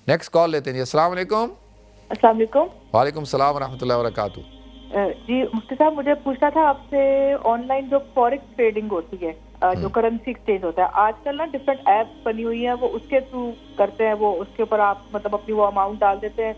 Next call لیتے ہیں جی. السلام علیکم. السلام علیکم. وعلیکم السلام ورحمۃ اللہ وبرکاتہ. جی مفتی صاحب, مجھے پوچھنا تھا آپ سے, آن لائن جو فوریکس ٹریڈنگ ہوتی ہے, جو کرنسی ایکسچینج ہوتا ہے, آج کل نا ڈفرینٹ ایپس بنی ہوئی ہیں, وہ اس کے تھرو کرتے ہیں. وہ اس کے اوپر آپ مطلب اپنی وہ اماؤنٹ ڈال دیتے ہیں,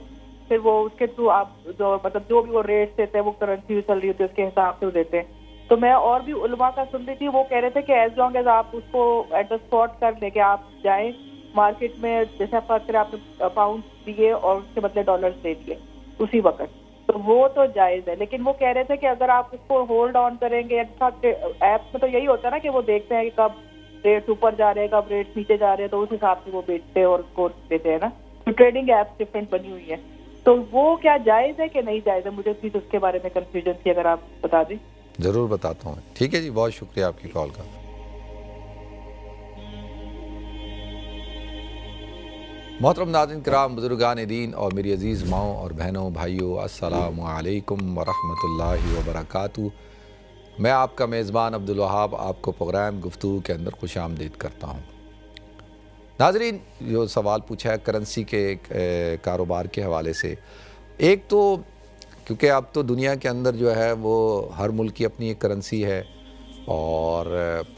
پھر وہ اس کے تھرو آپ جو مطلب جو بھی وہ ریٹس دیتے ہیں, وہ کرنسی چل رہی ہوتی ہے اس کے حساب سے وہ دیتے ہیں. تو میں اور بھی علماء کا سن رہی تھی, وہ کہہ رہے تھے کہ ایز لانگ ایز آپ اس کو ایٹ دا اسپاٹ کر لیں, کہ آپ جائیں مارکیٹ میں, جیسے فرض کریں آپ نے پاؤنڈ دیے اور اس کے بدلے ڈالرز دے دیے اسی وقت, تو وہ تو جائز ہے. لیکن وہ کہہ رہے تھے کہ اگر آپ اس کو ہولڈ آن کریں گے, ایپس میں تو یہی ہوتا ہے نا کہ وہ دیکھتے ہیں کہ کب ریٹس اوپر جا رہے ہیں, کب ریٹس نیچے جا رہے ہیں, تو اس حساب سے وہ بیچتے ہیں اور اس کو دیتے ہیں نا. تو ٹریڈنگ ایپس ڈفرینٹ بنی ہوئی ہیں, تو وہ کیا جائز ہے کہ نہیں جائز ہے؟ مجھے پلیز اس کے بارے میں کنفیوژن تھی, اگر آپ بتا دیں. ضرور بتاتا ہوں. ٹھیک ہے جی, بہت شکریہ آپ کی کال کا. محترم ناظرین کرام, بزرگان دین اور میری عزیز ماؤں اور بہنوں بھائیوں, السلام علیکم ورحمۃ اللہ وبرکاتہ. میں آپ کا میزبان عبدالوہاب آپ کو پروگرام گفتگو کے اندر خوش آمدید کرتا ہوں. ناظرین, جو سوال پوچھا ہے کرنسی کے کاروبار کے حوالے سے, ایک تو کیونکہ اب تو دنیا کے اندر جو ہے وہ ہر ملک کی اپنی ایک کرنسی ہے, اور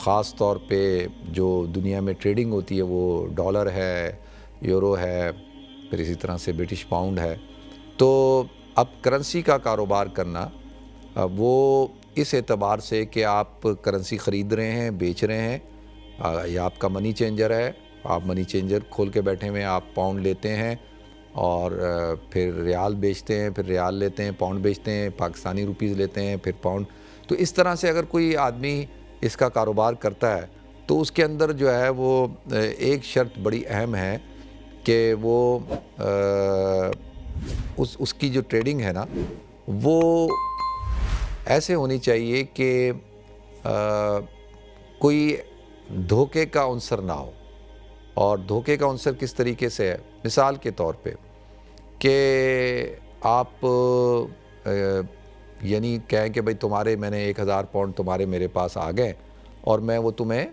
خاص طور پہ جو دنیا میں ٹریڈنگ ہوتی ہے وہ ڈالر ہے, یورو ہے, پھر اسی طرح سے برٹش پاؤنڈ ہے. تو اب کرنسی کا کاروبار کرنا وہ اس اعتبار سے کہ آپ کرنسی خرید رہے ہیں, بیچ رہے ہیں, یا آپ کا منی چینجر ہے, آپ منی چینجر کھول کے بیٹھے ہوئے ہیں, آپ پاؤنڈ لیتے ہیں اور پھر ریال بیچتے ہیں, پھر ریال لیتے ہیں, پاؤنڈ بیچتے ہیں, پاکستانی روپیز لیتے ہیں, پھر پاؤنڈ. تو اس طرح سے اگر کوئی آدمی اس کا کاروبار کرتا ہے تو اس کے اندر جو ہے وہ ایک شرط بڑی اہم ہے کہ وہ اس کی جو ٹریڈنگ ہے نا وہ ایسے ہونی چاہیے کہ کوئی دھوکے کا عنصر نہ ہو. اور دھوکے کا عنصر کس طریقے سے ہے؟ مثال کے طور پہ کہ آپ یعنی کہیں کہ بھئی تمہارے میں نے 1000 پاؤنڈ تمہارے میرے پاس آ گئے اور میں وہ تمہیں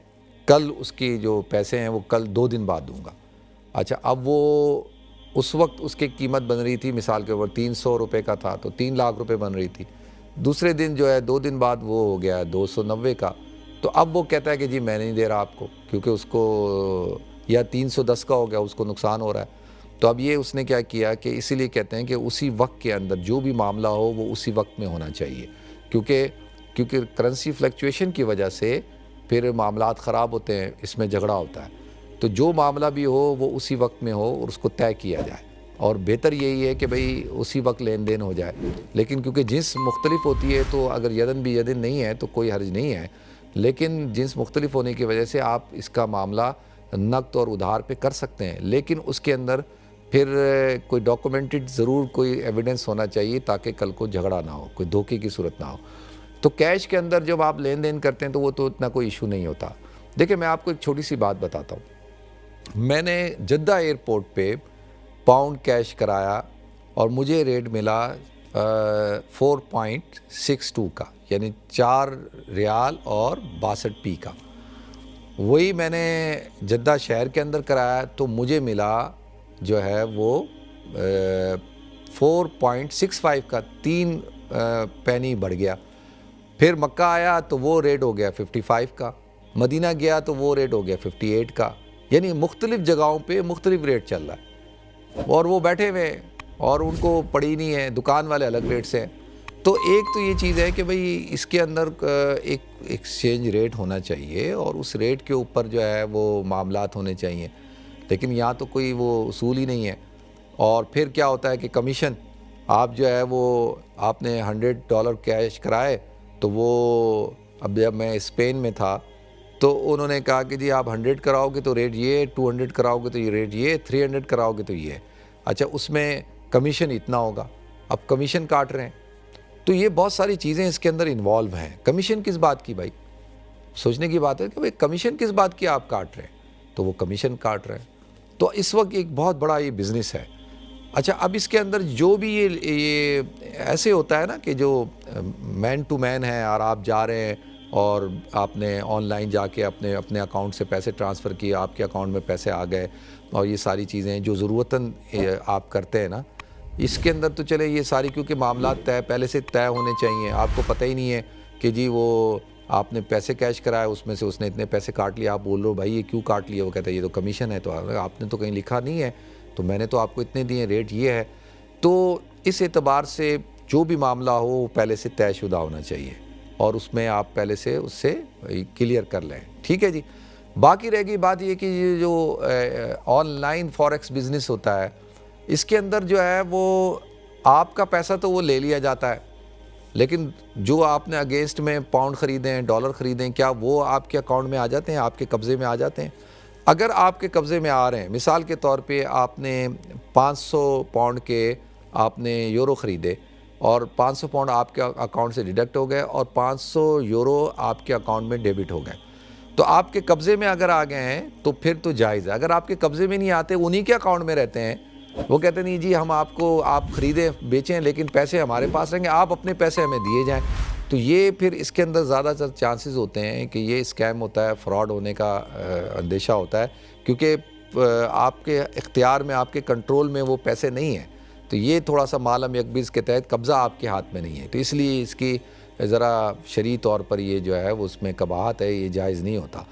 کل اس کی جو پیسے ہیں وہ کل 2 دن بعد دوں گا. اچھا, اب وہ اس وقت اس کی قیمت بن رہی تھی مثال کے اوپر 300 روپے کا تھا تو 3 لاکھ روپے بن رہی تھی. دوسرے دن جو ہے 2 دن بعد وہ ہو گیا 290 کا. تو اب وہ کہتا ہے کہ جی میں نہیں دے رہا آپ کو, کیونکہ اس کو یا 310 کا ہو گیا, اس کو نقصان ہو رہا ہے. تو اب یہ اس نے کیا کیا کہ اسی لیے کہتے ہیں کہ اسی وقت کے اندر جو بھی معاملہ ہو وہ اسی وقت میں ہونا چاہیے, کیونکہ کرنسی فلیکچویشن کی وجہ سے پھر معاملات خراب ہوتے ہیں, اس میں جھگڑا ہوتا ہے. تو جو معاملہ بھی ہو وہ اسی وقت میں ہو اور اس کو طے کیا جائے, اور بہتر یہی ہے کہ بھئی اسی وقت لین دین ہو جائے. لیکن کیونکہ جنس مختلف ہوتی ہے تو اگر یدن بھی یدن نہیں ہے تو کوئی حرج نہیں ہے, لیکن جنس مختلف ہونے کی وجہ سے آپ اس کا معاملہ نقد اور ادھار پہ کر سکتے ہیں, لیکن اس کے اندر پھر کوئی ڈاکومنٹڈ ضرور کوئی ایویڈنس ہونا چاہیے تاکہ کل کو جھگڑا نہ ہو, کوئی دھوکے کی صورت نہ ہو. تو کیش کے اندر جب آپ لین دین کرتے ہیں تو وہ تو اتنا کوئی ایشو نہیں ہوتا. دیکھیں میں آپ کو ایک چھوٹی سی بات بتاتا ہوں. میں نے جدہ ایئرپورٹ پہ پاؤنڈ کیش کرایا اور مجھے ریٹ ملا 4.62 کا, یعنی 4 ریال اور 62 پی کا. وہی میں نے جدہ شہر کے اندر کرایا تو مجھے ملا جو ہے وہ 4.65 کا, 3 پینی بڑھ گیا. پھر مکہ آیا تو وہ ریٹ ہو گیا 55 کا, مدینہ گیا تو وہ ریٹ ہو گیا 58 کا. یعنی مختلف جگہوں پہ مختلف ریٹ چل رہا ہے اور وہ بیٹھے ہوئے اور ان کو پڑی نہیں ہے, دکان والے الگ ریٹ سے. تو ایک تو یہ چیز ہے کہ بھئی اس کے اندر ایک ایکسچینج ریٹ ہونا چاہیے اور اس ریٹ کے اوپر جو ہے وہ معاملات ہونے چاہیے, لیکن یہاں تو کوئی وہ اصول ہی نہیں ہے. اور پھر کیا ہوتا ہے کہ کمیشن آپ جو ہے وہ آپ نے $100 کیش کرائے تو وہ اب جب میں اسپین میں تھا تو انہوں نے کہا کہ جی آپ 100 کراؤ گے تو ریٹ یہ, 200 کراؤ گے تو یہ ریٹ یہ, 300 کراؤ گے تو یہ. اچھا اس میں کمیشن اتنا ہوگا, اب کمیشن کاٹ رہے ہیں. تو یہ بہت ساری چیزیں اس کے اندر انوالو ہیں. کمیشن کس بات کی بھائی؟ سوچنے کی بات ہے کہ بھائی کمیشن کس بات کی آپ کاٹ رہے ہیں, تو وہ کمیشن کاٹ رہے ہیں. تو اس وقت ایک بہت بڑا یہ بزنس ہے. اچھا اب اس کے اندر جو بھی یہ ایسے ہوتا ہے نا کہ جو مین ٹو مین ہے اور آپ جا رہے ہیں اور آپ نے آن لائن جا کے اپنے اکاؤنٹ سے پیسے ٹرانسفر کیے, آپ کے اکاؤنٹ میں پیسے آ گئے اور یہ ساری چیزیں جو ضرورتاً آپ کرتے ہیں نا، اس کے اندر تو چلے یہ ساری کیونکہ معاملات پہلے سے طے ہونے چاہیے. آپ کو پتہ ہی نہیں ہے کہ جی وہ آپ نے پیسے کیش کرائے، اس میں سے اس نے اتنے پیسے کاٹ لیا. آپ بول رہے ہو بھائی یہ کیوں کاٹ لیا؟ وہ کہتا ہے یہ تو کمیشن ہے. تو آپ نے تو کہیں لکھا نہیں ہے، تو میں نے تو آپ کو اتنے دیے، ریٹ یہ ہے. تو اس اعتبار سے جو بھی معاملہ ہو وہ پہلے سے طے شدہ ہونا چاہیے، اور اس میں آپ پہلے سے اس سے کلیئر کر لیں. ٹھیک ہے جی. باقی رہ گئی بات یہ کہ یہ جو آن لائن فوریکس بزنس ہوتا ہے، اس کے اندر جو ہے وہ آپ کا پیسہ تو وہ لے لیا جاتا ہے، لیکن جو آپ نے اگینسٹ میں پاؤنڈ خریدیں، ڈالر خریدیں، کیا وہ آپ کے اکاؤنٹ میں آ جاتے ہیں، آپ کے قبضے میں آ جاتے ہیں؟ اگر آپ کے قبضے میں آ رہے ہیں، مثال کے طور پہ آپ نے 500 پاؤنڈ کے آپ نے یورو خریدے، اور 500 پاؤنڈ آپ کے اکاؤنٹ سے ڈیڈکٹ ہو گئے، اور 500 یورو آپ کے اکاؤنٹ میں ڈیبٹ ہو گئے، تو آپ کے قبضے میں اگر آ گئے ہیں تو پھر تو جائز ہے. اگر آپ کے قبضے میں نہیں آتے، انہی کے اکاؤنٹ میں رہتے ہیں، وہ کہتے نہیں جی ہم آپ خریدیں بیچیں لیکن پیسے ہمارے پاس رہیں گے، آپ اپنے پیسے ہمیں دیے جائیں، تو یہ پھر اس کے اندر زیادہ تر چانسز ہوتے ہیں کہ یہ اسکیم ہوتا ہے، فراڈ ہونے کا اندیشہ ہوتا ہے، کیونکہ آپ کے اختیار میں، آپ کے کنٹرول میں وہ پیسے نہیں ہیں. تو یہ تھوڑا سا مالم یکبیز کے تحت قبضہ آپ کے ہاتھ میں نہیں ہے، تو اس لیے اس کی ذرا شرعی طور پر یہ جو ہے وہ اس میں قباحت ہے، یہ جائز نہیں ہوتا.